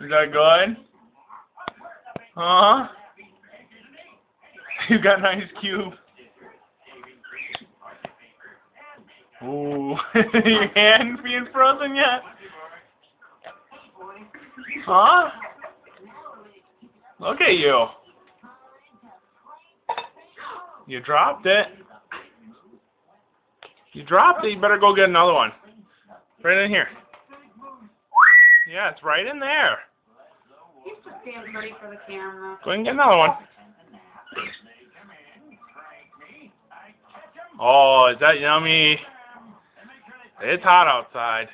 Is that good? Huh? You got an ice cube. Ooh, your hand being frozen yet? Huh? Look at you. You dropped it. You dropped it. You better go get another one. Right in here. Yeah, it's right in there. He's just being pretty for the camera. Go ahead and get another one. Oh, is that yummy? It's hot outside.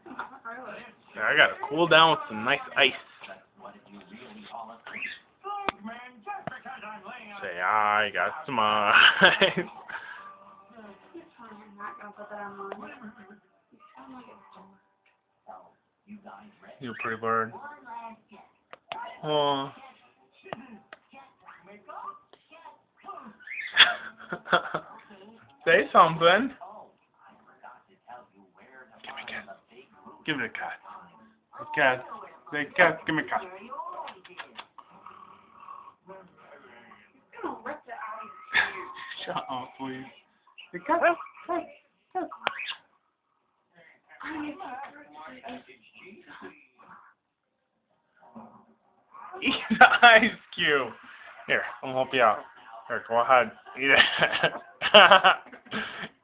I gotta cool down with some nice ice. Say, I got some ice. I'm not gonna put that on mine. You pretty bird. Oh. Say something. Give me a cat. Give it a cat. A cat. Say cat. Give me a cat. Shut up, please. The cat. Hey. Eat the ice cube. Here, I'll help you out. Here, go ahead. Eat it.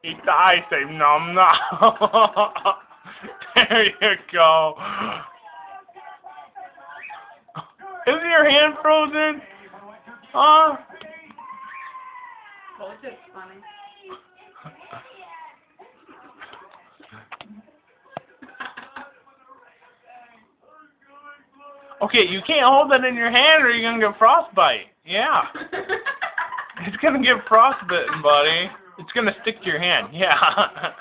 Eat the ice cream. Nom nom. There you go. Is your hand frozen? Huh? Well, it's just funny. Okay, you can't hold that in your hand or you're going to get frostbite. Yeah. It's going to get frostbitten, buddy. It's going to stick to your hand. Yeah.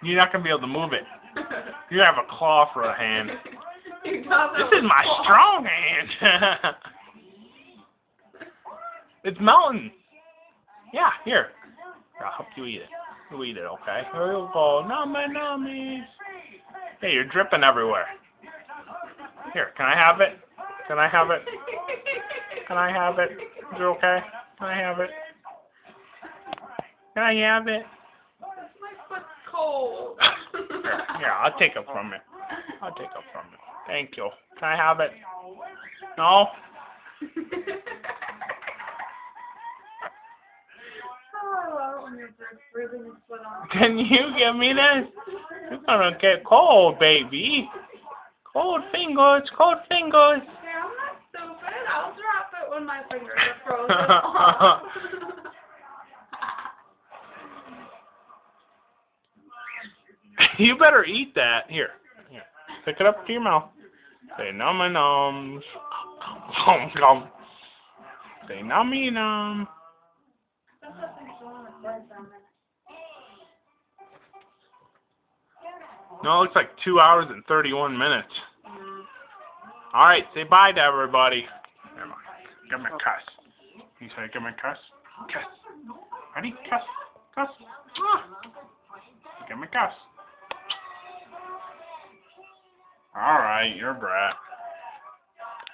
You're not going to be able to move it. You're going to have a claw for a hand. This is my strong hand. It's melting. Yeah, here. I'll help you eat it. You eat it, okay? Here you go. Nummy, nummies. Hey, you're dripping everywhere. Here, can I have it? Can I have it? Can I have it? Is it okay? Can I have it? Can I have it? My foot's cold. Here, I'll take it from you. I'll take it from you. Thank you. Can I have it? No? Can you give me this? You're gonna get cold, baby. Cold fingers, cold fingers. Okay, I'm not stupid. I'll drop it when my fingers are frozen. You better eat that. Here. Pick it up to your mouth. Say nummy nums. Nom nom. Say nummy num. No, it looks like 2 hours and 31 minutes. Alright, say bye to everybody. Give me a cuss. You say give me a cuss? Cuss. Ready? Cuss. Cuss. Give me a cuss. Alright, you're a brat.